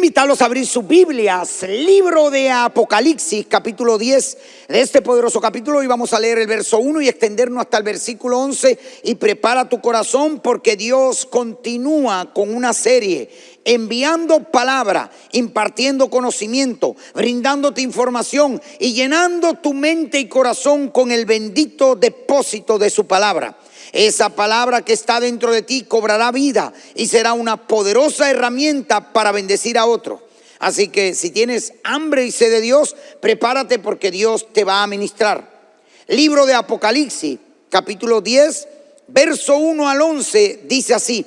invitarlos a abrir sus Biblias, libro de Apocalipsis, capítulo 10, de este poderoso capítulo. Hoy vamos a leer el verso 1 y extendernos hasta el versículo 11. Y prepara tu corazón, porque Dios continúa con una serie, enviando palabra, impartiendo conocimiento, brindándote información y llenando tu mente y corazón con el bendito depósito de su palabra. Esa palabra que está dentro de ti cobrará vida y será una poderosa herramienta para bendecir a otro. Así que si tienes hambre y sed de Dios, prepárate, porque Dios te va a ministrar. Libro de Apocalipsis, capítulo 10, verso 1 al 11, dice así: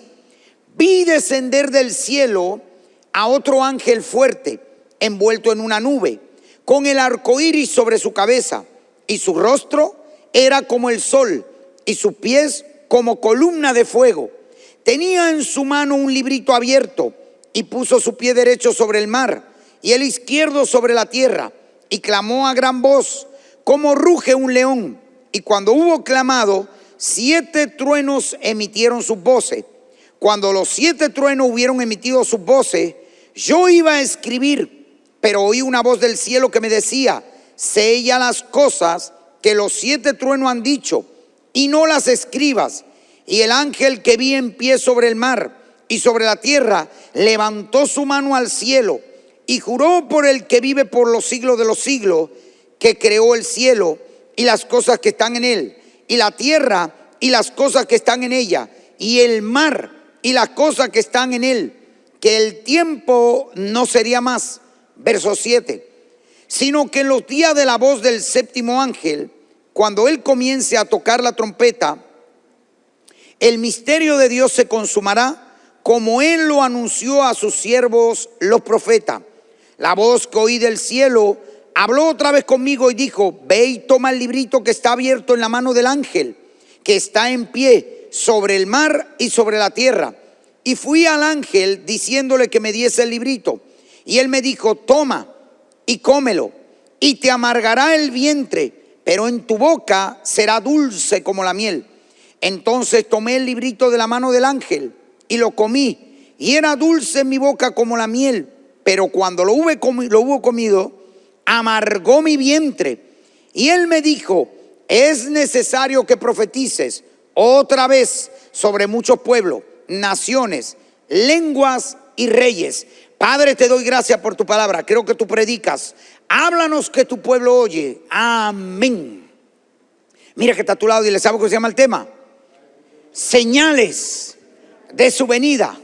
vi descender del cielo a otro ángel fuerte, envuelto en una nube, con el arco iris sobre su cabeza, y su rostro era como el sol, y sus pies como columna de fuego. Tenía en su mano un librito abierto, y puso su pie derecho sobre el mar y el izquierdo sobre la tierra, y clamó a gran voz, como ruge un león. Y cuando hubo clamado, 7 truenos emitieron sus voces. Cuando los 7 truenos hubieron emitido sus voces, yo iba a escribir, pero oí una voz del cielo que me decía: sella las cosas que los 7 truenos han dicho, y no las escribas. Y el ángel que vi en pie sobre el mar y sobre la tierra levantó su mano al cielo y juró por el que vive por los siglos de los siglos, que creó el cielo y las cosas que están en él, y la tierra y las cosas que están en ella, y el mar y las cosas que están en él, que el tiempo no sería más, verso 7, sino que en los días de la voz del séptimo ángel, cuando él comience a tocar la trompeta, el misterio de Dios se consumará, como él lo anunció a sus siervos los profetas. La voz que oí del cielo habló otra vez conmigo y dijo: ve y toma el librito que está abierto en la mano del ángel que está en pie sobre el mar y sobre la tierra. Y fui al ángel diciéndole que me diese el librito, y él me dijo: toma y cómelo, y te amargará el vientre, pero en tu boca será dulce como la miel. Entonces tomé el librito de la mano del ángel y lo comí, y era dulce en mi boca como la miel, pero cuando lo hubo comido, amargó mi vientre. Y él me dijo: es necesario que profetices otra vez sobre muchos pueblos, naciones, lenguas y reyes. Padre, te doy gracias por tu palabra. Creo que tú predicas. Háblanos, que tu pueblo oye. Amén. Mira que está a tu lado y dile: ¿sabes cómo se llama el tema? Señales de su venida.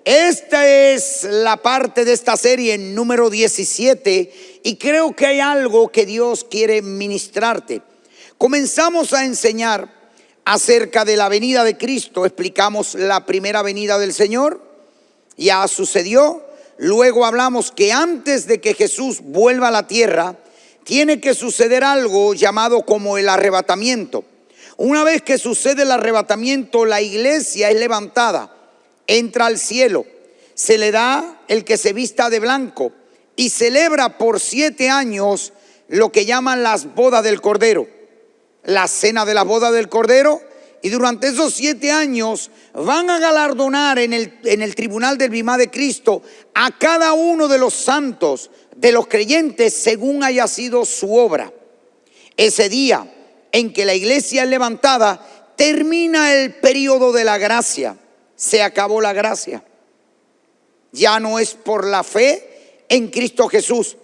Esta es la parte de esta serie número 17, y creo que hay algo que Dios quiere ministrarte. Comenzamos a enseñar acerca de la venida de Cristo. Explicamos la primera venida del Señor, ya sucedió. Luego hablamos que antes de que Jesús vuelva a la tierra, tiene que suceder algo llamado como el arrebatamiento. Una vez que sucede el arrebatamiento, la iglesia es levantada, entra al cielo, se le da el que se vista de blanco y celebra por 7 años lo que llaman las bodas del Cordero, la cena de las bodas del Cordero. Y durante esos 7 años van a galardonar en el tribunal del bimá de Cristo a cada uno de los santos, de los creyentes, según haya sido su obra. Ese día en que la iglesia es levantada, termina el periodo de la gracia. Se acabó la gracia. Ya no es por la fe en Cristo Jesús.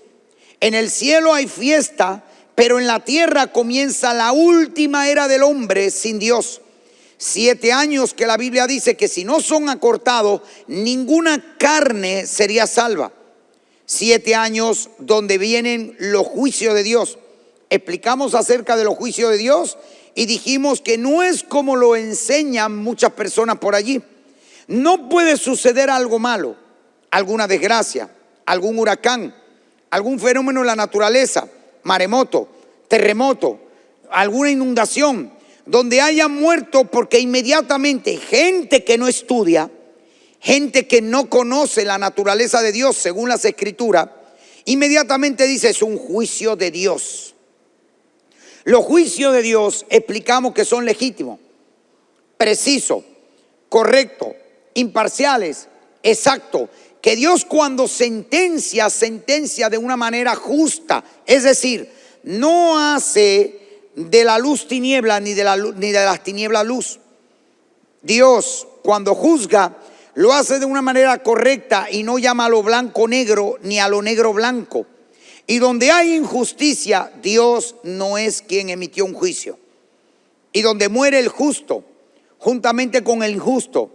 En el cielo hay fiesta, pero en la tierra comienza la última era del hombre sin Dios. 7 años que la Biblia dice que si no son acortados, ninguna carne sería salva. 7 años donde vienen los juicios de Dios. Explicamos acerca de los juicios de Dios y dijimos que no es como lo enseñan muchas personas por allí. No puede suceder algo malo, alguna desgracia, algún huracán, algún fenómeno en la naturaleza, maremoto, terremoto, alguna inundación, donde haya muerto, porque inmediatamente gente que no estudia, gente que no conoce la naturaleza de Dios según las Escrituras, inmediatamente dice: es un juicio de Dios. Los juicios de Dios explicamos que son legítimos, precisos, correctos, imparciales, exactos, que Dios cuando sentencia, sentencia de una manera justa. Es decir, no hace de la luz tiniebla ni de las tinieblas luz. Dios cuando juzga lo hace de una manera correcta y no llama a lo blanco negro ni a lo negro blanco. Y donde hay injusticia, Dios no es quien emitió un juicio. Y donde muere el justo juntamente con el injusto,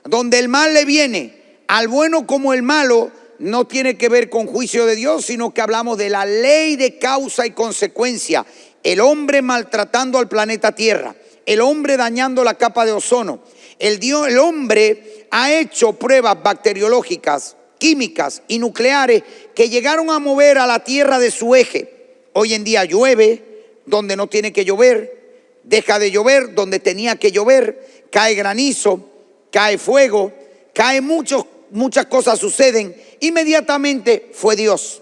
donde el mal le viene al bueno como el malo, no tiene que ver con juicio de Dios, sino que hablamos de la ley de causa y consecuencia. El hombre maltratando al planeta Tierra, el hombre dañando la capa de ozono. El hombre ha hecho pruebas bacteriológicas, químicas y nucleares que llegaron a mover a la Tierra de su eje. Hoy en día llueve donde no tiene que llover, deja de llover donde tenía que llover, cae granizo, cae fuego, muchas cosas suceden. Inmediatamente fue Dios.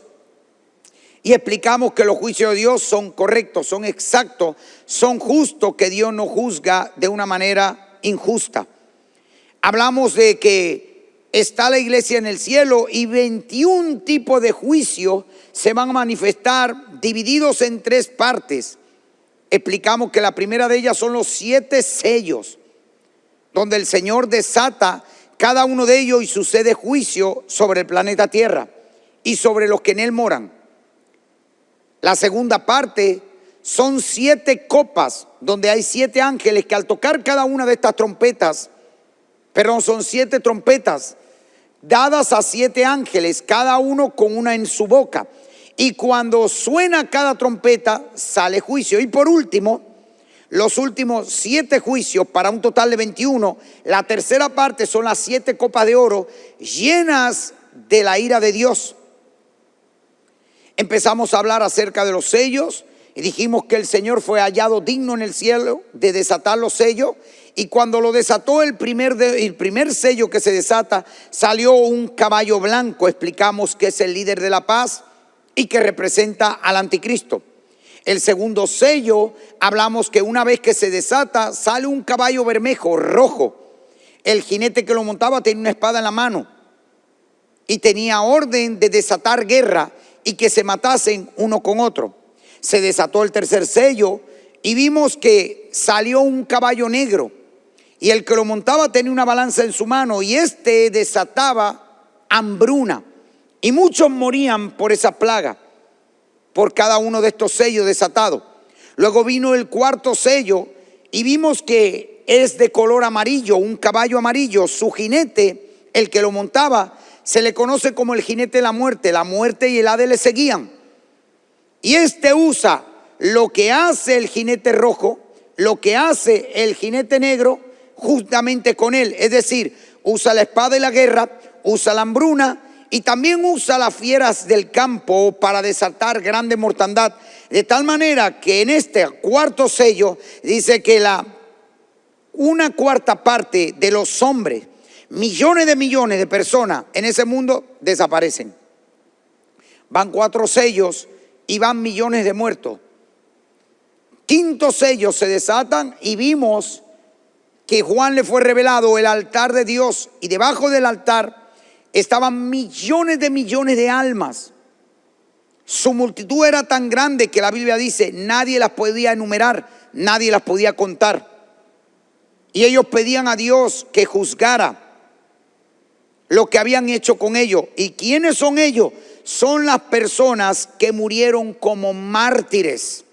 Y explicamos que los juicios de Dios son correctos, son exactos, son justos, que Dios no juzga de una manera injusta. Hablamos de que está la iglesia en el cielo y 21 tipos de juicios se van a manifestar divididos en 3 partes. Explicamos que la primera de ellas son los 7 sellos, donde el Señor desata cada uno de ellos y sucede juicio sobre el planeta Tierra y sobre los que en él moran. La segunda parte son 7 copas, donde hay 7 ángeles que al tocar cada una de estas trompetas, son 7 trompetas dadas a 7 ángeles, cada uno con una en su boca. Y cuando suena cada trompeta, sale juicio. Y por último, los últimos 7 juicios, para un total de 21, la tercera parte son las 7 copas de oro llenas de la ira de Dios. Empezamos a hablar acerca de los sellos y dijimos que el Señor fue hallado digno en el cielo de desatar los sellos. Y cuando lo desató el primer sello que se desata, salió un caballo blanco. Explicamos que es el líder de la paz y que representa al anticristo. El segundo sello, hablamos que una vez que se desata, sale un caballo bermejo, rojo. El jinete que lo montaba tenía una espada en la mano y tenía orden de desatar guerra y que se matasen uno con otro. Se desató el tercer sello y vimos que salió un caballo negro y el que lo montaba tenía una balanza en su mano y desataba hambruna y muchos morían por esa plaga, por cada uno de estos sellos desatados. Luego vino el cuarto sello y vimos que es de color amarillo, un caballo amarillo. Su jinete, el que lo montaba, se le conoce como el jinete de la muerte. La muerte y el Hades le seguían. Y usa lo que hace el jinete rojo, lo que hace el jinete negro, justamente con él. Es decir, usa la espada y la guerra, usa la hambruna y también usa las fieras del campo para desatar grande mortandad. De tal manera que en este cuarto sello dice que una cuarta parte de los hombres, millones de personas en ese mundo desaparecen. Van 4 sellos y van millones de muertos. Quinto sello se desatan y vimos que Juan le fue revelado el altar de Dios y debajo del altar estaban millones de almas. Su multitud era tan grande que la Biblia dice nadie las podía enumerar, nadie las podía contar. Y ellos pedían a Dios que juzgara lo que habían hecho con ellos. ¿Y quiénes son ellos? Son las personas que murieron como mártires,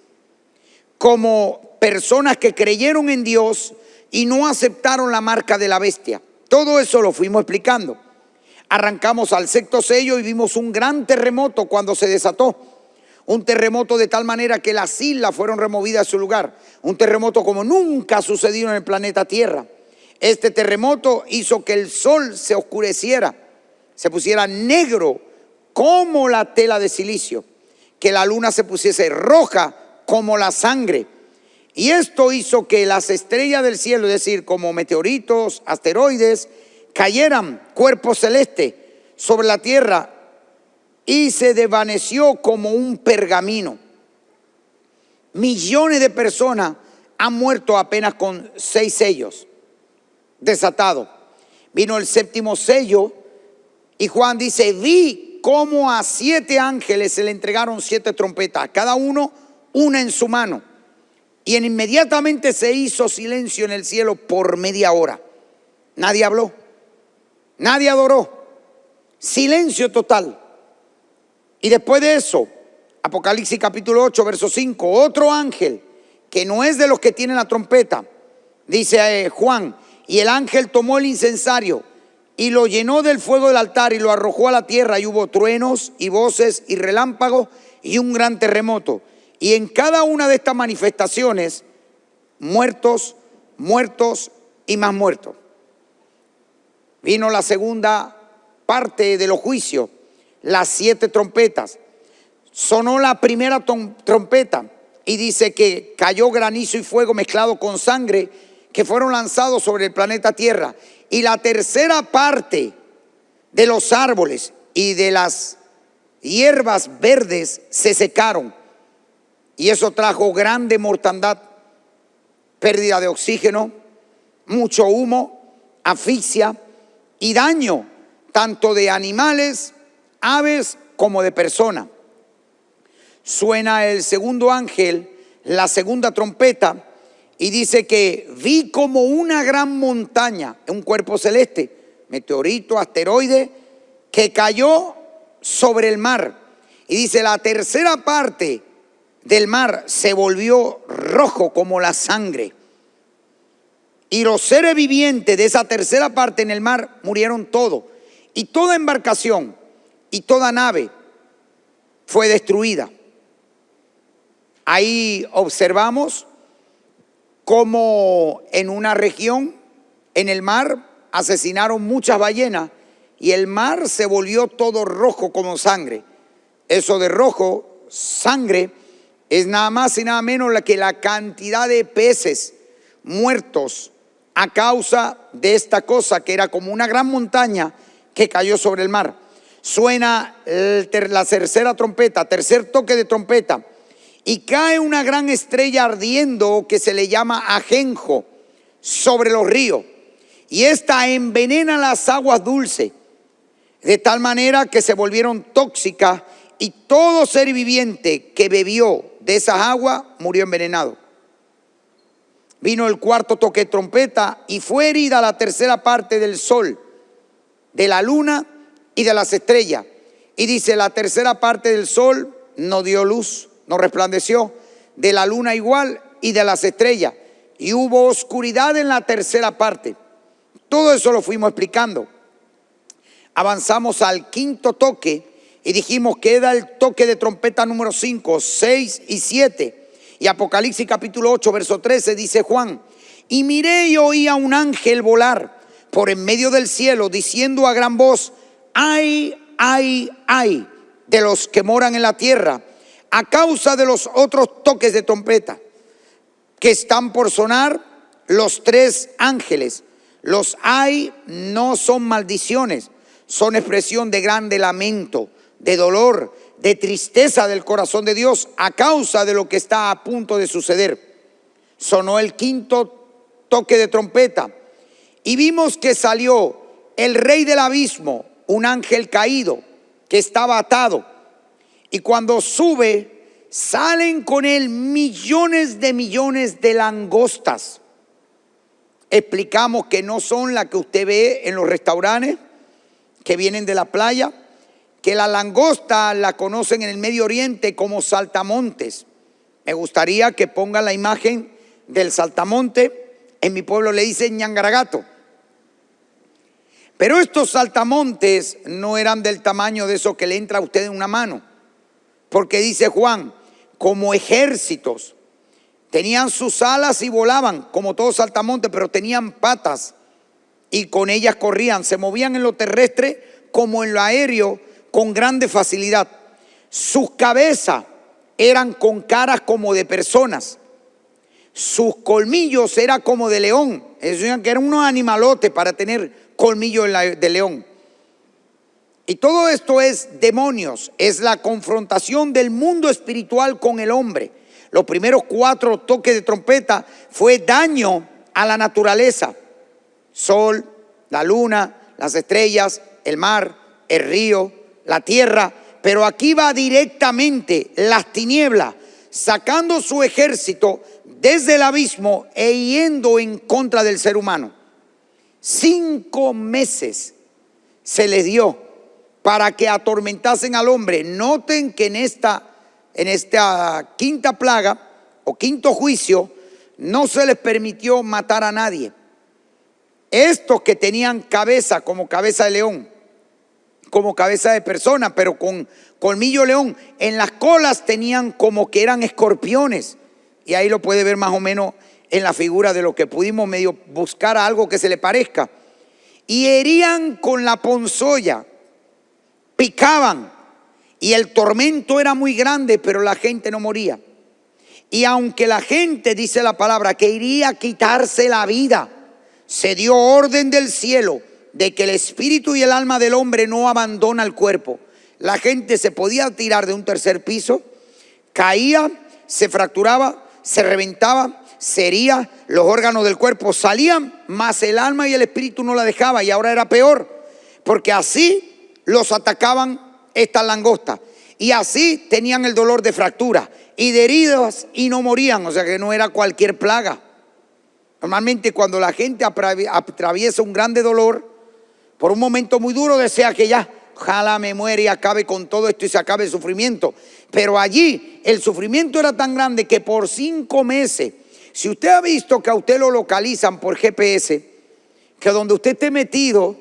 como personas que creyeron en Dios y no aceptaron la marca de la bestia. Todo eso lo fuimos explicando. Arrancamos al sexto sello y vimos un gran terremoto cuando se desató. Un terremoto de tal manera que las islas fueron removidas de su lugar. Un terremoto como nunca ha sucedido en el planeta Tierra. Este terremoto hizo que el sol se oscureciera, se pusiera negro como la tela de silicio, que la luna se pusiese roja como la sangre. Y esto hizo que las estrellas del cielo, es decir, como meteoritos, asteroides, cayeran cuerpos celestes sobre la tierra y se desvaneció como un pergamino. Millones de personas han muerto apenas con 6 sellos desatados. Vino el séptimo sello Y Juan dice, vi cómo a 7 ángeles se le entregaron 7 trompetas, cada uno una en su mano. Y inmediatamente se hizo silencio en el cielo por media hora. Nadie habló, nadie adoró, silencio total. Y después de eso, Apocalipsis capítulo 8, verso 5, otro ángel que no es de los que tienen la trompeta, dice Juan, y el ángel tomó el incensario y lo llenó del fuego del altar y lo arrojó a la tierra, y hubo truenos y voces y relámpagos y un gran terremoto. Y en cada una de estas manifestaciones, muertos, muertos y más muertos. Vino la segunda parte de los juicios, las 7 trompetas. Sonó la primera trompeta y dice que cayó granizo y fuego mezclado con sangre que fueron lanzados sobre el planeta Tierra. Y la tercera parte de los árboles y de las hierbas verdes se secaron. Y eso trajo grande mortandad, pérdida de oxígeno, mucho humo, asfixia y daño tanto de animales, aves como de personas. Suena el segundo ángel, la segunda trompeta, y dice que vi como una gran montaña, un cuerpo celeste, meteorito, asteroide, que cayó sobre el mar. Y dice, la tercera parte del mar se volvió rojo como la sangre. Y los seres vivientes de esa tercera parte en el mar murieron todos. Y toda embarcación y toda nave fue destruida. Ahí observamos cómo en una región, en el mar, asesinaron muchas ballenas y el mar se volvió todo rojo como sangre. Eso de rojo, sangre, es nada más y nada menos que la cantidad de peces muertos a causa de esta cosa que era como una gran montaña que cayó sobre el mar. Suena la tercera trompeta, tercer toque de trompeta, y cae una gran estrella ardiendo que se le llama ajenjo sobre los ríos, y esta envenena las aguas dulces de tal manera que se volvieron tóxicas, y todo ser viviente que bebió de esas aguas murió envenenado. Vino el cuarto toque de trompeta y fue herida la tercera parte del sol, de la luna y de las estrellas. Y dice, la tercera parte del sol no dio luz, no resplandeció, de la luna igual y de las estrellas. Y hubo oscuridad en la tercera parte. Todo eso lo fuimos explicando. Avanzamos al quinto toque y dijimos que era el toque de trompeta número 5, 6 y 7. Y Apocalipsis capítulo 8, verso 13 dice Juan, y miré y oí a un ángel volar por en medio del cielo, diciendo a gran voz, ay, ay, ay de los que moran en la tierra, a causa de los otros toques de trompeta que están por sonar los 3 ángeles. Los ay no son maldiciones, son expresión de grande lamento, de dolor, de tristeza del corazón de Dios a causa de lo que está a punto de suceder. Sonó el quinto toque de trompeta y vimos que salió el rey del abismo, un ángel caído que estaba atado, y cuando sube salen con él millones de langostas. Explicamos que no son las que usted ve en los restaurantes que vienen de la playa, que la langosta la conocen en el Medio Oriente como saltamontes. Me gustaría que pongan la imagen del saltamonte. En mi pueblo le dicen ñangaragato. Pero estos saltamontes no eran del tamaño de eso que le entra a usted en una mano, porque dice Juan, como ejércitos. Tenían sus alas y volaban como todos saltamontes, pero tenían patas y con ellas corrían. Se movían en lo terrestre como en lo aéreo con grande facilidad. Sus cabezas eran con caras como de personas. Sus colmillos eran como de león. Es decir, que eran unos animalotes para tener colmillos de león. Y todo esto es demonios, es la confrontación del mundo espiritual con el hombre. Los primeros 4 toques de trompeta fue daño a la naturaleza. Sol, la luna, las estrellas, el mar, el río, la tierra, pero aquí va directamente las tinieblas, sacando su ejército desde el abismo e yendo en contra del ser humano. 5 meses se les dio para que atormentasen al hombre. Noten que en esta quinta plaga o quinto juicio no se les permitió matar a nadie. Estos que tenían cabeza como cabeza de león, como cabeza de persona, pero con colmillo león, en las colas tenían como que eran escorpiones. Y ahí lo puede ver más o menos en la figura de lo que pudimos medio buscar a algo que se le parezca. Y herían con la ponzoña, picaban, y el tormento era muy grande, pero la gente no moría. Y aunque la gente, dice la palabra, que iría a quitarse la vida, se dio orden del cielo de que el espíritu y el alma del hombre no abandona el cuerpo. La gente se podía tirar de un tercer piso, caía, se fracturaba, se reventaba, se hería, los órganos del cuerpo salían, mas el alma y el espíritu no la dejaba. Y ahora era peor, porque así los atacaban estas langostas, y así tenían el dolor de fractura y de heridas y no morían. O sea que no era cualquier plaga. Normalmente cuando la gente atraviesa un grande dolor, por un momento muy duro, desea que ya, ojalá me muera y acabe con todo esto y se acabe el sufrimiento. Pero allí el sufrimiento era tan grande que por 5 meses, si usted ha visto que a usted lo localizan por GPS, que donde usted esté metido,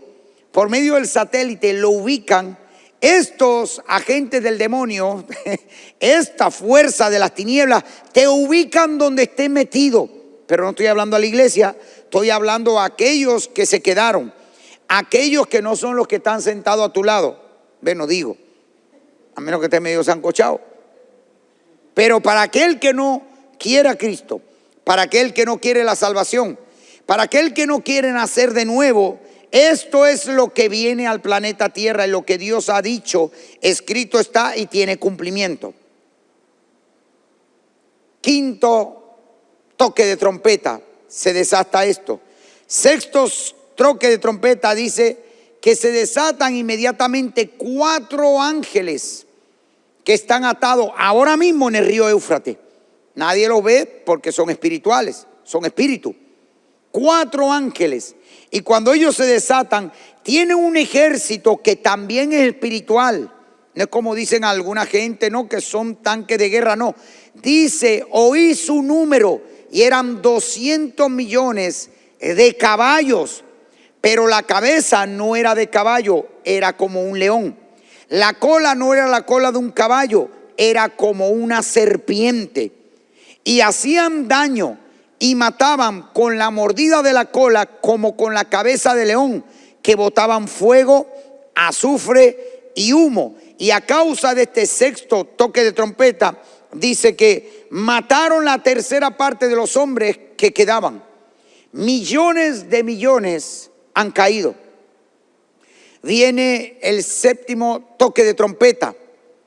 por medio del satélite lo ubican, estos agentes del demonio, esta fuerza de las tinieblas, te ubican donde estés metido. Pero no estoy hablando a la iglesia, estoy hablando a aquellos que se quedaron, aquellos que no son los que están sentados a tu lado. Bueno, digo, a menos que esté medio sancochado. Pero para aquel que no quiere a Cristo, para aquel que no quiere la salvación, para aquel que no quiere nacer de nuevo, esto es lo que viene al planeta Tierra y lo que Dios ha dicho, escrito está y tiene cumplimiento. Quinto toque de trompeta, se desata esto. Sexto toque de trompeta dice que se desatan inmediatamente 4 ángeles que están atados ahora mismo en el río Éufrates. Nadie los ve porque son espirituales, son espíritus. 4 ángeles. Y cuando ellos se desatan, tienen un ejército que también es espiritual. No es como dicen alguna gente, no, que son tanques de guerra, no. Dice, oí su número y eran 200 millones de caballos. Pero la cabeza no era de caballo, era como un león. La cola no era la cola de un caballo, era como una serpiente. Y hacían daño y mataban con la mordida de la cola como con la cabeza de león, que botaban fuego, azufre y humo. Y a causa de este sexto toque de trompeta, dice que mataron la tercera parte de los hombres que quedaban. Millones de millones han caído. Viene el séptimo toque de trompeta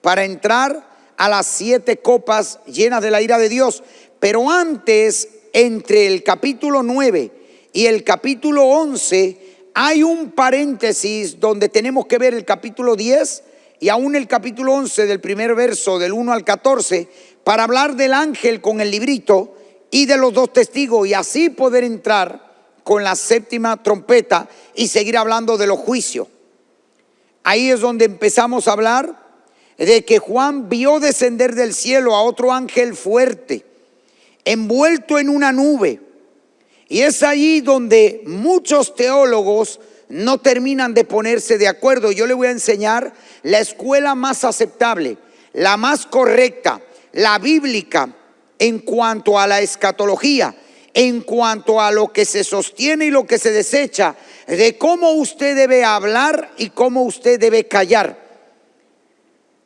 para entrar a las 7 copas llenas de la ira de Dios. Pero antes, entre el capítulo 9 y el capítulo 11, hay un paréntesis donde tenemos que ver el capítulo 10 y aún el capítulo 11 del primer verso del 1 al 14 para hablar del ángel con el librito y de los 2 testigos, y así poder entrar con la séptima trompeta y seguir hablando de los juicios. Ahí es donde empezamos a hablar de que Juan vio descender del cielo a otro ángel fuerte, envuelto en una nube. Y es allí donde muchos teólogos no terminan de ponerse de acuerdo. Yo le voy a enseñar la escuela más aceptable, la más correcta, la bíblica en cuanto a la escatología, en cuanto a lo que se sostiene y lo que se desecha, de cómo usted debe hablar y cómo usted debe callar.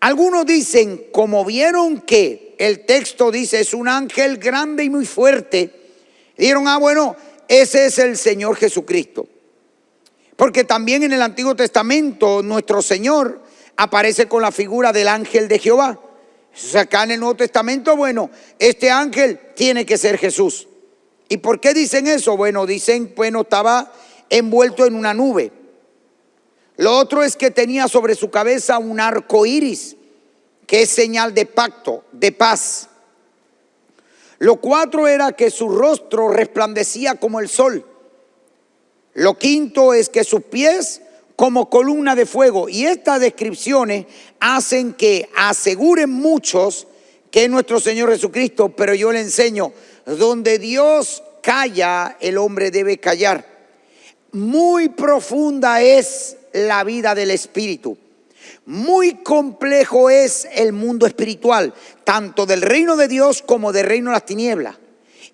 Algunos dicen, como vieron que el texto dice es un ángel grande y muy fuerte, dijeron, bueno, ese es el Señor Jesucristo. Porque también en el Antiguo Testamento nuestro Señor aparece con la figura del ángel de Jehová. O sea, acá en el Nuevo Testamento, bueno, este ángel tiene que ser Jesús. ¿Y por qué dicen eso? Bueno, dicen, bueno, estaba envuelto en una nube. Lo otro es que tenía sobre su cabeza un arco iris, que es señal de pacto, de paz. Lo cuatro era que su rostro resplandecía como el sol. Lo quinto es que sus pies como columna de fuego. Y estas descripciones hacen que aseguren muchos que es nuestro Señor Jesucristo, pero yo le enseño, donde Dios calla, el hombre debe callar. Muy profunda es la vida del espíritu. Muy complejo es el mundo espiritual, tanto del reino de Dios como del reino de las tinieblas.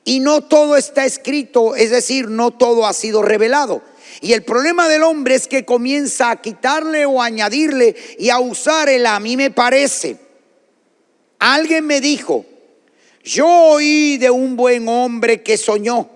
Y no todo está escrito, es decir, no todo ha sido revelado. Y el problema del hombre es que comienza a quitarle o añadirle y a usar el a mí me parece. Alguien me dijo, yo oí de un buen hombre que soñó.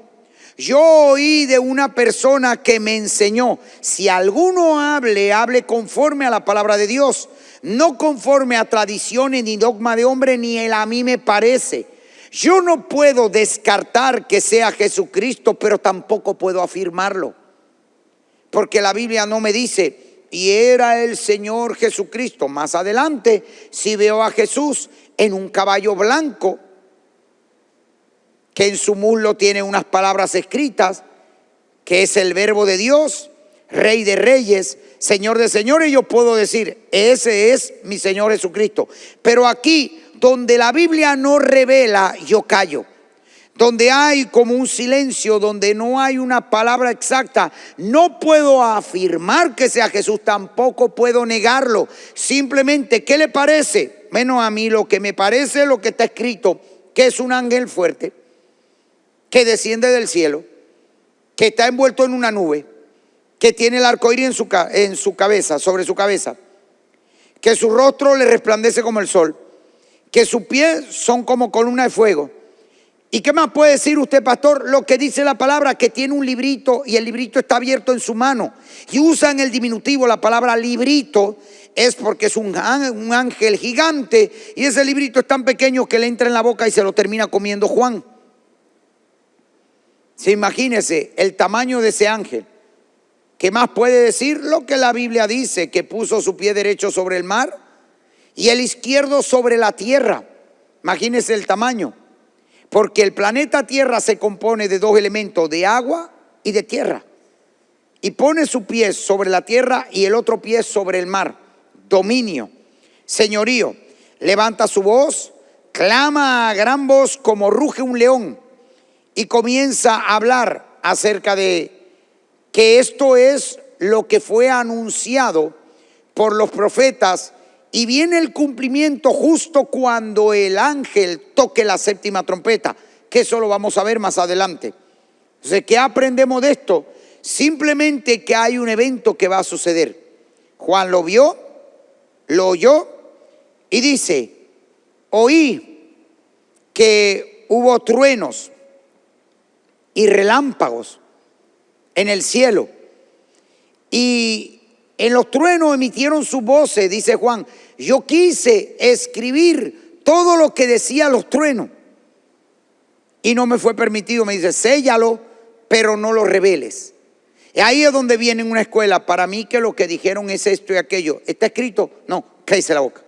Yo oí de una persona que me enseñó. Si alguno hable conforme a la palabra de Dios, no conforme a tradiciones ni dogma de hombre, ni el a mí me parece. Yo no puedo descartar que sea Jesucristo, pero tampoco puedo afirmarlo. Porque la Biblia no me dice, y era el Señor Jesucristo. Más adelante, si veo a Jesús en un caballo blanco, que en su muslo tiene unas palabras escritas, que es el verbo de Dios, Rey de reyes, Señor de señores, yo puedo decir, ese es mi Señor Jesucristo. Pero aquí, donde la Biblia no revela, yo callo. Donde hay como un silencio, donde no hay una palabra exacta, no puedo afirmar que sea Jesús, tampoco puedo negarlo. Simplemente, ¿qué le parece? Bueno, a mí lo que me parece es lo que está escrito, que es un ángel fuerte, que desciende del cielo, que está envuelto en una nube, que tiene el arco iris en su cabeza, sobre su cabeza, que su rostro le resplandece como el sol, que sus pies son como columna de fuego. ¿Y qué más puede decir usted, pastor? Lo que dice la palabra, que tiene un librito y el librito está abierto en su mano. Y usan el diminutivo, la palabra librito, es porque es un ángel gigante y ese librito es tan pequeño que le entra en la boca y se lo termina comiendo Juan. Sí, imagínese el tamaño de ese ángel. ¿Qué más puede decir? Lo que la Biblia dice, que puso su pie derecho sobre el mar y el izquierdo sobre la tierra. Imagínese el tamaño. Porque el planeta Tierra se compone de dos elementos, de agua y de tierra. Y pone su pie sobre la tierra y el otro pie sobre el mar. Dominio, señorío. Levanta su voz, clama a gran voz como ruge un león. Y comienza a hablar acerca de que esto es lo que fue anunciado por los profetas y viene el cumplimiento justo cuando el ángel toque la séptima trompeta, que eso lo vamos a ver más adelante. Entonces, ¿qué aprendemos de esto? Simplemente que hay un evento que va a suceder. Juan lo vio, lo oyó y dice, oí que hubo truenos y relámpagos en el cielo. Y en los truenos emitieron sus voces, dice Juan. Yo quise escribir todo lo que decían los truenos y no me fue permitido. Me dice, séllalo, pero no lo reveles. Y ahí es donde viene una escuela. Para mí que lo que dijeron es esto y aquello. ¿Está escrito? No, cállese la boca.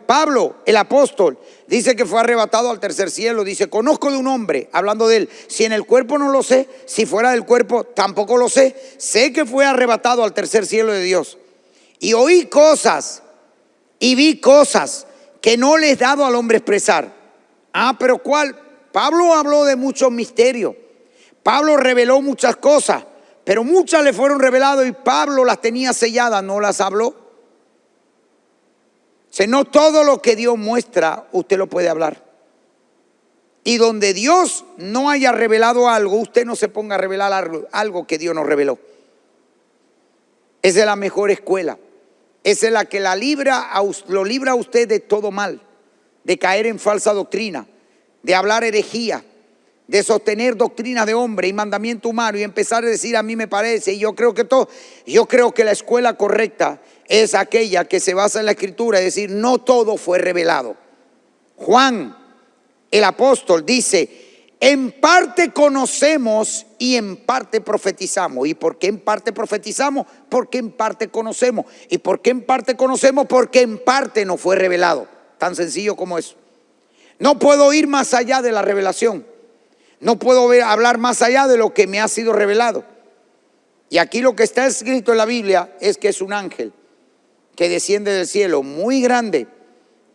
Pablo, el apóstol, dice que fue arrebatado al tercer cielo. Dice, conozco de un hombre, hablando de él, si en el cuerpo no lo sé, si fuera del cuerpo tampoco lo sé. Sé que fue arrebatado al tercer cielo de Dios. Y oí cosas y vi cosas que no les he dado al hombre expresar. Pero ¿cuál? Pablo habló de muchos misterios. Pablo reveló muchas cosas, pero muchas le fueron reveladas y Pablo las tenía selladas, no las habló. No todo lo que Dios muestra, usted lo puede hablar. Y donde Dios no haya revelado algo, usted no se ponga a revelar algo que Dios no reveló. Esa es la mejor escuela. Esa es la que lo libra a usted de todo mal, de caer en falsa doctrina, de hablar herejía, de sostener doctrina de hombre y mandamiento humano y empezar a decir a mí me parece y yo creo que la escuela correcta es aquella que se basa en la escritura, es decir, no todo fue revelado. Juan, el apóstol, dice, En parte conocemos y en parte profetizamos. ¿Y por qué en parte profetizamos? Porque en parte conocemos. ¿Y por qué en parte conocemos? Porque en parte nos fue revelado. Tan sencillo como eso. No puedo ir más allá de la revelación. No puedo hablar más allá de lo que me ha sido revelado. Y aquí lo que está escrito en la Biblia es que es un ángel que desciende del cielo, muy grande,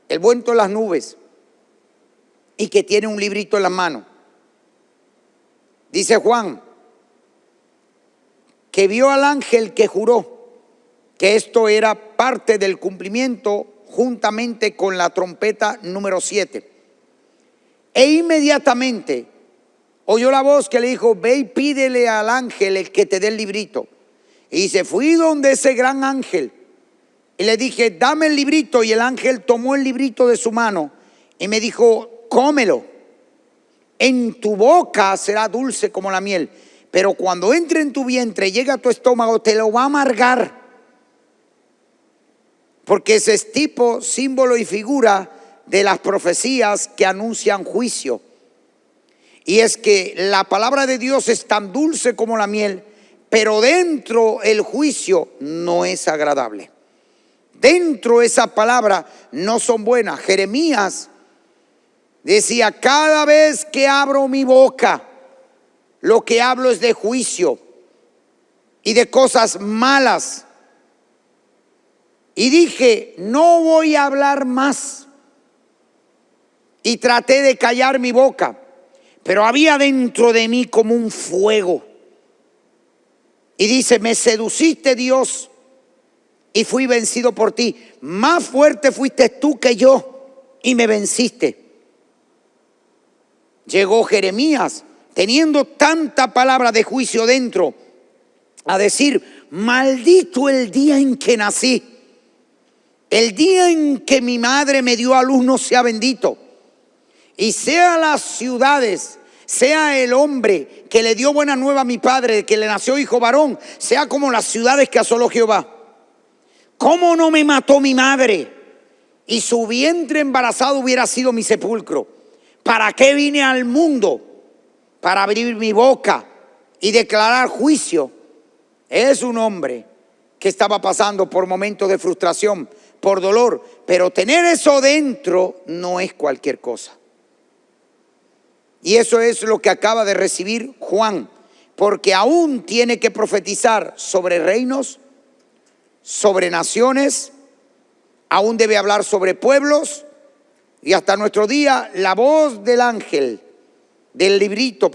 el vuelto en las nubes, y que tiene un librito en la mano. Dice Juan que vio al ángel que juró que esto era parte del cumplimiento juntamente con la trompeta número 7. E inmediatamente oyó la voz que le dijo: ve y pídele al ángel el que te dé el librito. Y dice: fui donde ese gran ángel y le dije: dame el librito. Y el ángel tomó el librito de su mano y me dijo: cómelo. En tu boca será dulce como la miel, pero cuando entre en tu vientre, llegue a tu estómago, te lo va a amargar. Porque ese es tipo, símbolo y figura de las profecías que anuncian juicio. Y es que la palabra de Dios es tan dulce como la miel, pero dentro el juicio no es agradable. Dentro esa palabra no son buenas. Jeremías decía: cada vez que abro mi boca, lo que hablo es de juicio y de cosas malas. Y dije: no voy a hablar más. Y traté de callar mi boca, pero había dentro de mí como un fuego. Y dice: me seduciste, Dios, y fui vencido por ti. Más fuerte fuiste tú que yo y me venciste. Llegó Jeremías, teniendo tanta palabra de juicio dentro, a decir: maldito el día en que nací. El día en que mi madre me dio a luz no sea bendito. Y sea las ciudades, sea el hombre que le dio buena nueva a mi padre, que le nació hijo varón, sea como las ciudades que asoló Jehová. ¿Cómo no me mató mi madre? Y su vientre embarazado hubiera sido mi sepulcro. ¿Para qué vine al mundo? Para abrir mi boca y declarar juicio. Es un hombre que estaba pasando por momentos de frustración, por dolor, pero tener eso dentro no es cualquier cosa. Y eso es lo que acaba de recibir Juan, porque aún tiene que profetizar sobre reinos, sobre naciones, aún debe hablar sobre pueblos. Y hasta nuestro día la voz del ángel, del librito,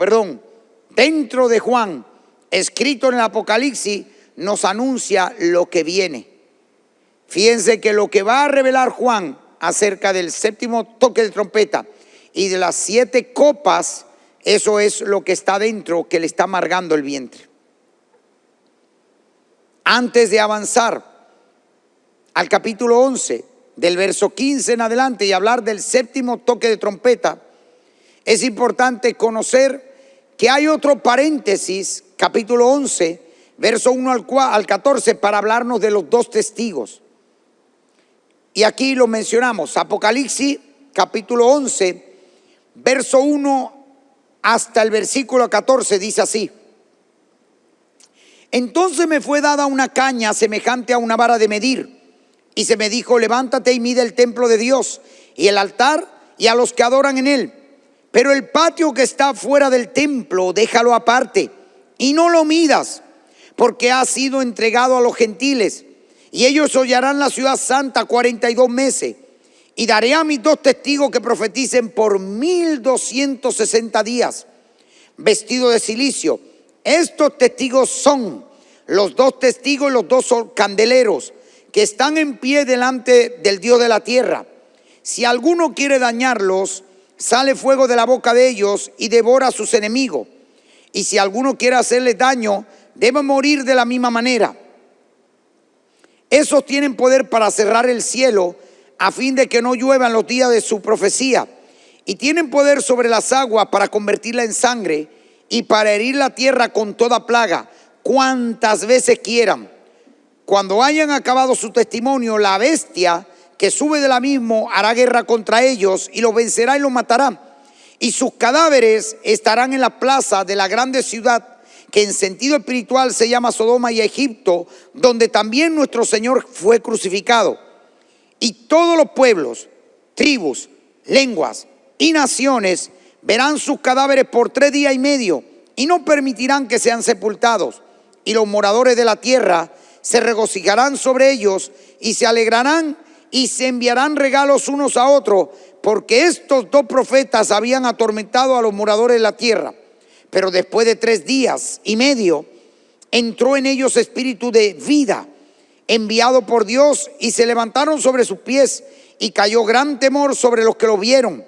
dentro de Juan, escrito en el Apocalipsis, nos anuncia lo que viene. Fíjense que lo que va a revelar Juan acerca del séptimo toque de trompeta y de las 7 copas, eso es lo que está dentro, que le está amargando el vientre. Antes de avanzar al capítulo 11, del verso 15 en adelante, y hablar del séptimo toque de trompeta, es importante conocer que hay otro paréntesis, capítulo 11, verso 1 al 14, para hablarnos de los 2 testigos. Y aquí lo mencionamos: Apocalipsis capítulo 11, verso 1 hasta el versículo 14, dice así: entonces me fue dada una caña semejante a una vara de medir, y se me dijo: levántate y mide el templo de Dios y el altar y a los que adoran en él. Pero el patio que está fuera del templo, déjalo aparte y no lo midas, porque ha sido entregado a los gentiles, y ellos hollarán la ciudad santa 42 meses. Y daré a mis 2 testigos que profeticen por 1260 días, vestidos de cilicio. Estos testigos son los 2 testigos y los 2 candeleros que están en pie delante del Dios de la tierra. Si alguno quiere dañarlos, sale fuego de la boca de ellos y devora a sus enemigos. Y si alguno quiere hacerles daño, debe morir de la misma manera. Esos tienen poder para cerrar el cielo, a fin de que no lluevan los días de su profecía. Y tienen poder sobre las aguas para convertirla en sangre, y para herir la tierra con toda plaga, cuantas veces quieran. Cuando hayan acabado su testimonio, la bestia que sube del abismo hará guerra contra ellos y los vencerá y los matará. y sus cadáveres estarán en la plaza de la grande ciudad, que en sentido espiritual se llama Sodoma y Egipto, donde también nuestro Señor fue crucificado. Y todos los pueblos, tribus, lenguas y naciones verán sus cadáveres por 3 días y medio y no permitirán que sean sepultados. Y los moradores de la tierra se regocijarán sobre ellos y se alegrarán y se enviarán regalos unos a otros, porque estos 2 profetas habían atormentado a los moradores de la tierra. Pero después de 3 días y medio entró en ellos espíritu de vida enviado por Dios, y se levantaron sobre sus pies, y cayó gran temor sobre los que lo vieron.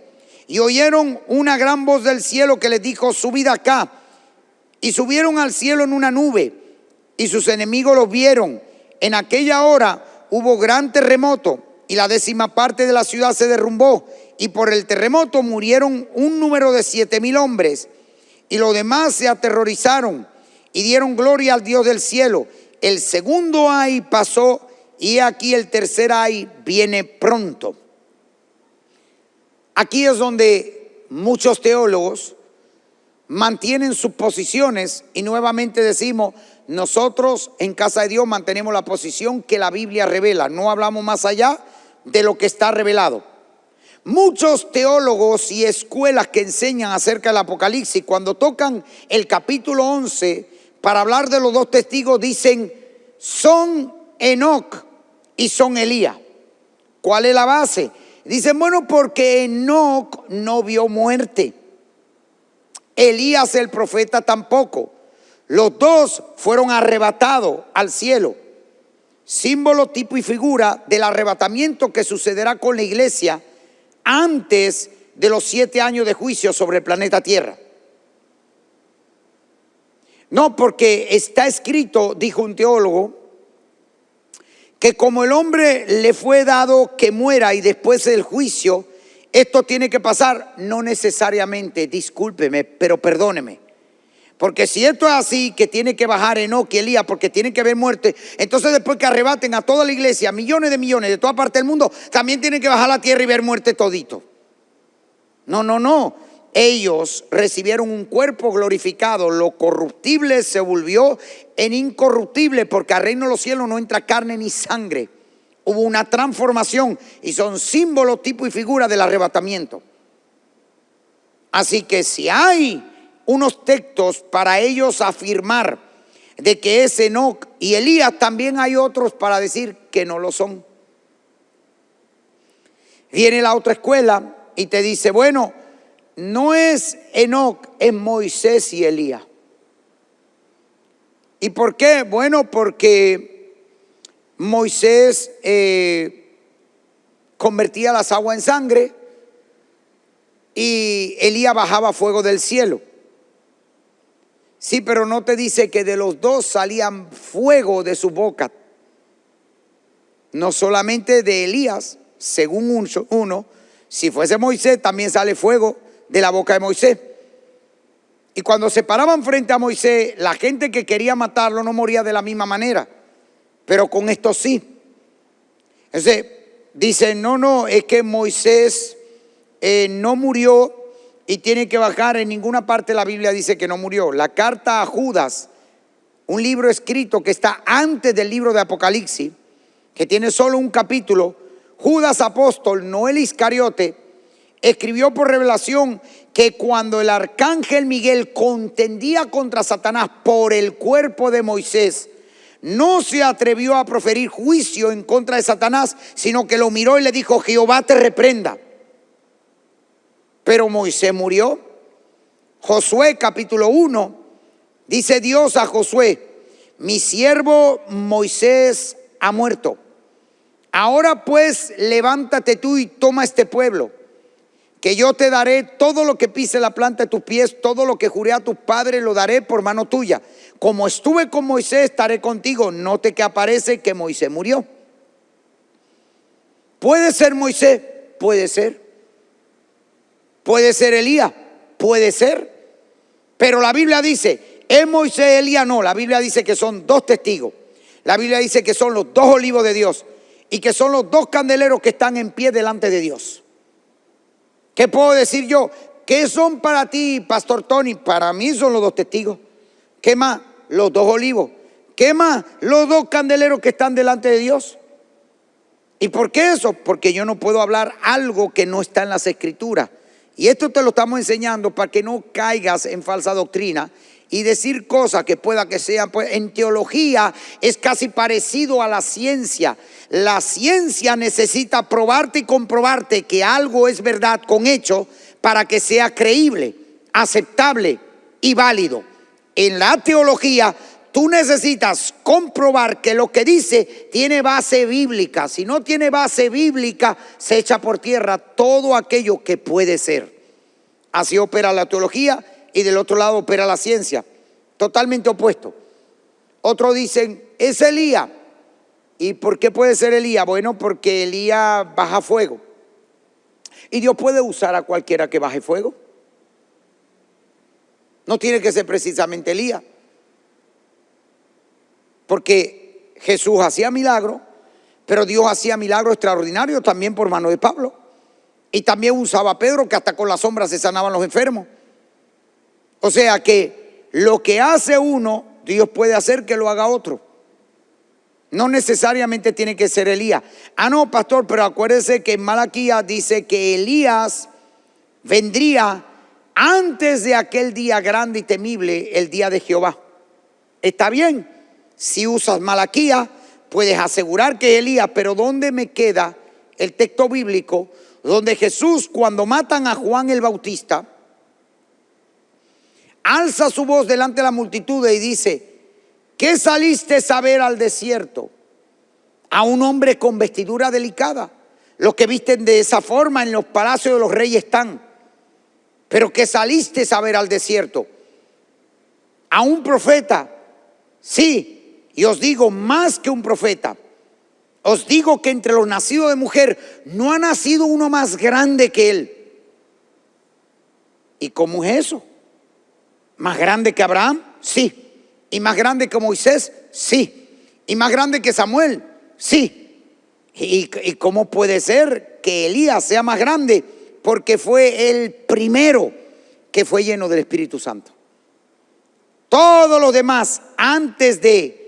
Y oyeron una gran voz del cielo que les dijo: subid acá. Y subieron al cielo en una nube, y sus enemigos los vieron. En aquella hora hubo gran terremoto, y la 10ª parte de la ciudad se derrumbó, y por el terremoto murieron un número de 7,000 hombres. Y los demás se aterrorizaron y dieron gloria al Dios del cielo. El segundo ay pasó, y aquí el tercer ay viene pronto. Aquí es donde muchos teólogos mantienen sus posiciones, y nuevamente decimos, nosotros en Casa de Dios mantenemos la posición que la Biblia revela. No hablamos más allá de lo que está revelado. Muchos teólogos y escuelas que enseñan acerca del Apocalipsis, cuando tocan el capítulo 11 para hablar de los 2 testigos, dicen: son Enoc y son Elías. ¿Cuál es la base? Dicen, bueno, porque Enoc no vio muerte, Elías el profeta tampoco. Los 2 fueron arrebatados al cielo. Símbolo, tipo y figura del arrebatamiento que sucederá con la iglesia antes de los 7 años de juicio sobre el planeta Tierra. No, porque está escrito, dijo un teólogo, que como el hombre le fue dado que muera y después del juicio, esto tiene que pasar. No necesariamente, discúlpeme, pero perdóneme. Porque si esto es así, que tiene que bajar Enoc y Elías porque tienen que haber muerte, entonces después que arrebaten a toda la iglesia, millones de toda parte del mundo, también tienen que bajar a la tierra y ver muerte todito. No. Ellos recibieron un cuerpo glorificado. Lo corruptible se volvió en incorruptible, porque al reino de los cielos no entra carne ni sangre. Hubo una transformación, y son símbolo, tipo y figura del arrebatamiento. Así que si hay unos textos para ellos afirmar de que es Enoc y Elías, también hay otros para decir que no lo son. Viene la otra escuela y te dice, bueno, no es Enoc, es Moisés y Elías. ¿Y por qué? Bueno, porque Moisés convertía las aguas en sangre y Elías bajaba fuego del cielo. Sí, pero no te dice que de los 2 salían fuego de su boca. No solamente de Elías, según uno, si fuese Moisés también sale fuego de la boca de Moisés. Y cuando se paraban frente a Moisés, la gente que quería matarlo no moría de la misma manera, pero con esto sí. Entonces dicen, no, es que Moisés no murió y tiene que bajar. En ninguna parte de la Biblia dice que no murió. La carta a Judas, un libro escrito que está antes del libro de Apocalipsis, que tiene solo un capítulo, Judas apóstol, no el Iscariote, escribió por revelación que cuando el arcángel Miguel contendía contra Satanás por el cuerpo de Moisés, no se atrevió a proferir juicio en contra de Satanás, sino que lo miró y le dijo, Jehová te reprenda. Pero Moisés murió. Josué capítulo 1, dice Dios a Josué, mi siervo Moisés ha muerto. Ahora pues levántate tú y toma este pueblo, que yo te daré todo lo que pise la planta de tus pies, todo lo que juré a tus padres lo daré por mano tuya. Como estuve con Moisés, estaré contigo. Note que aparece que Moisés murió. ¿Puede ser Moisés? Puede ser. ¿Puede ser Elías? Puede ser. Pero la Biblia dice, ¿es Moisés, Elías? No, la Biblia dice que son 2 testigos. La Biblia dice que son los 2 olivos de Dios y que son los 2 candeleros que están en pie delante de Dios. ¿Qué puedo decir yo? ¿qué son para ti, Pastor Tony? Para mí son los 2 testigos. ¿Qué más? Los 2 olivos. ¿Qué más? Los 2 candeleros que están delante de Dios. ¿Y por qué eso? Porque yo no puedo hablar algo que no está en las Escrituras. Y esto te lo estamos enseñando para que no caigas en falsa doctrina y decir cosas que pueda que sean, pues en teología es casi parecido a la ciencia. La ciencia necesita probarte y comprobarte que algo es verdad con hecho para que sea creíble, aceptable y válido. En la teología tú necesitas comprobar que lo que dice tiene base bíblica. Si no tiene base bíblica, se echa por tierra todo aquello que puede ser. Así opera la teología y del otro lado opera la ciencia. Totalmente opuesto. Otros dicen, es Elías. ¿Y por qué puede ser Elías? Bueno, porque Elías baja fuego. Y Dios puede usar a cualquiera que baje fuego. No tiene que ser precisamente Elías. Porque Jesús hacía milagros, pero Dios hacía milagros extraordinarios también por mano de Pablo. Y también usaba a Pedro, que hasta con la sombra se sanaban los enfermos. O sea que lo que hace uno, Dios puede hacer que lo haga otro. No necesariamente tiene que ser Elías. Ah, no, pastor, pero acuérdese que en Malaquías dice que Elías vendría antes de aquel día grande y temible, el día de Jehová. Está bien. Si usas Malaquías, puedes asegurar que es Elías, pero ¿dónde me queda el texto bíblico donde Jesús, cuando matan a Juan el Bautista, alza su voz delante de la multitud y dice, ¿qué saliste a ver al desierto? A un hombre con vestidura delicada. Los que visten de esa forma en los palacios de los reyes están. Pero ¿qué saliste a ver al desierto? A un profeta. Sí. Y os digo más que un profeta. Os digo que entre los nacidos de mujer no ha nacido uno más grande que él. ¿Y cómo es eso? ¿Más grande que Abraham? Sí. ¿Y más grande que Moisés? Sí. ¿Y más grande que Samuel? Sí. ¿Y cómo puede ser que Elías sea más grande? Porque fue el primero que fue lleno del Espíritu Santo. Todos los demás antes de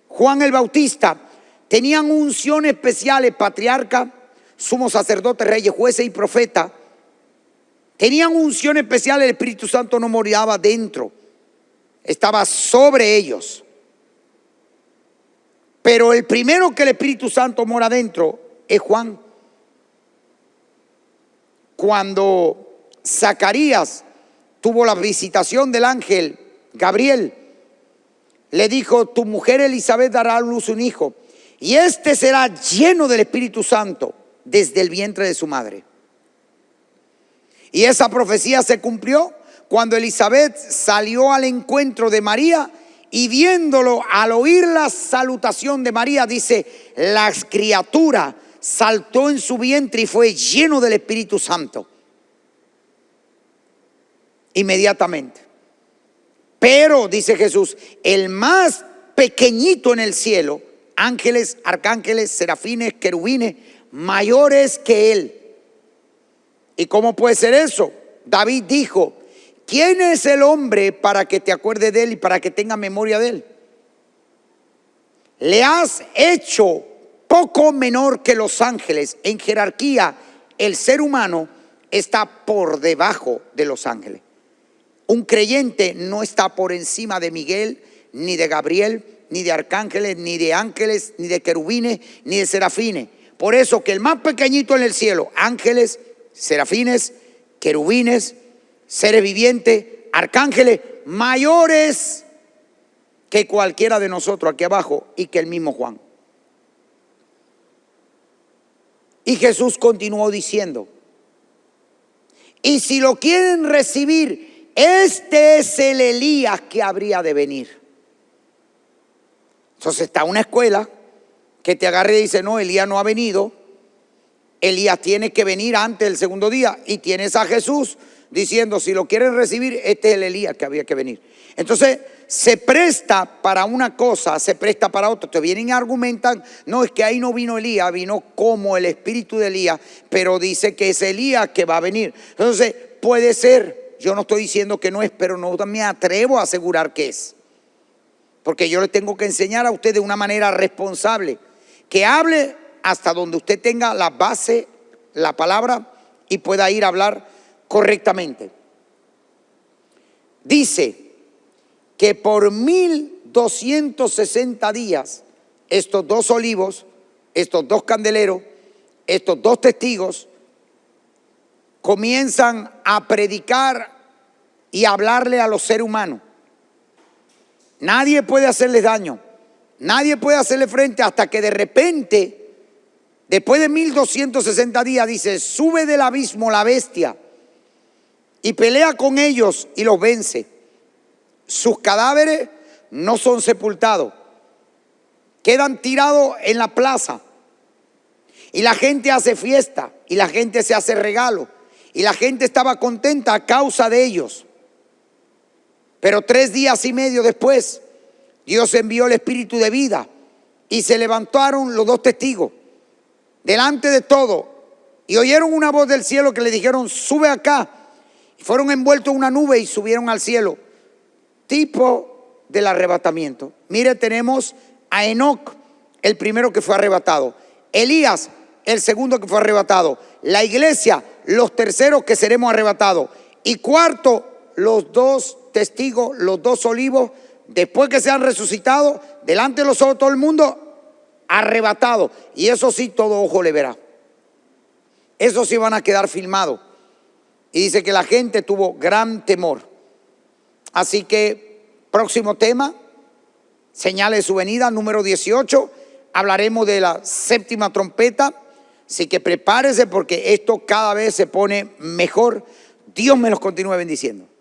Juan el Bautista tenían unciones especiales, patriarca, sumo sacerdote, reyes, jueces y profeta. Tenían unciones especiales, el Espíritu Santo no moraba dentro, estaba sobre ellos. Pero el primero que el Espíritu Santo mora dentro es Juan. Cuando Zacarías tuvo la visitación del ángel Gabriel, le dijo, tu mujer Elizabeth dará a luz un hijo, y este será lleno del Espíritu Santo desde el vientre de su madre. Y esa profecía se cumplió cuando Elizabeth salió al encuentro de María y viéndolo, al oír la salutación de María, dice, la criatura saltó en su vientre y fue lleno del Espíritu Santo. Inmediatamente. Pero, dice Jesús, el más pequeñito en el cielo, ángeles, arcángeles, serafines, querubines, mayores que él. ¿Y cómo puede ser eso? David dijo, ¿quién es el hombre para que te acuerdes de él y para que tenga memoria de él? Le has hecho poco menor que los ángeles. En jerarquía, el ser humano está por debajo de los ángeles. Un creyente no está por encima de Miguel, ni de Gabriel, ni de arcángeles, ni de ángeles, ni de querubines, ni de serafines. Por eso que el más pequeñito en el cielo, ángeles, serafines, querubines, seres vivientes, arcángeles, mayores que cualquiera de nosotros aquí abajo y que el mismo Juan. Y Jesús continuó diciendo, y si lo quieren recibir, este es el Elías que habría de venir. Entonces está una escuela que te agarre y dice, no, Elías no ha venido. Elías tiene que venir antes del segundo día. Y tienes a Jesús diciendo, si lo quieren recibir, este es el Elías que había que venir. Entonces se presta para una cosa, se presta para otra. Te vienen y argumentan, no, es que ahí no vino Elías, vino como el espíritu de Elías, pero dice que es Elías que va a venir. Entonces puede ser. Yo no estoy diciendo que no es, pero no me atrevo a asegurar que es. Porque yo le tengo que enseñar a usted de una manera responsable. Que hable hasta donde usted tenga la base, la palabra, y pueda ir a hablar correctamente. Dice que por 1260 días, estos dos olivos, estos dos candeleros, estos dos testigos, comienzan a predicar y a hablarle a los seres humanos. Nadie puede hacerles daño, nadie puede hacerle frente hasta que de repente, después de 1260 días, dice, sube del abismo la bestia y pelea con ellos y los vence. Sus cadáveres no son sepultados, quedan tirados en la plaza y la gente hace fiesta y la gente se hace regalo y la gente estaba contenta a causa de ellos. Pero 3 días y medio después, Dios envió el espíritu de vida y se levantaron los dos testigos delante de todo y oyeron una voz del cielo que le dijeron, sube acá. Y fueron envueltos en una nube y subieron al cielo. Tipo del arrebatamiento. Mire, tenemos a Enoc, el primero que fue arrebatado. Elías, el segundo que fue arrebatado. La iglesia, los terceros que seremos arrebatados. Y cuarto, los dos testigos, los dos olivos, después que se han resucitado, delante de los ojos de todo el mundo, arrebatados. Y eso sí, todo ojo le verá. Eso sí van a quedar filmados. Y dice que la gente tuvo gran temor. Así que, próximo tema, señales de su venida, número 18. Hablaremos de la séptima trompeta. Así que prepárese porque esto cada vez se pone mejor. Dios me los continúe bendiciendo.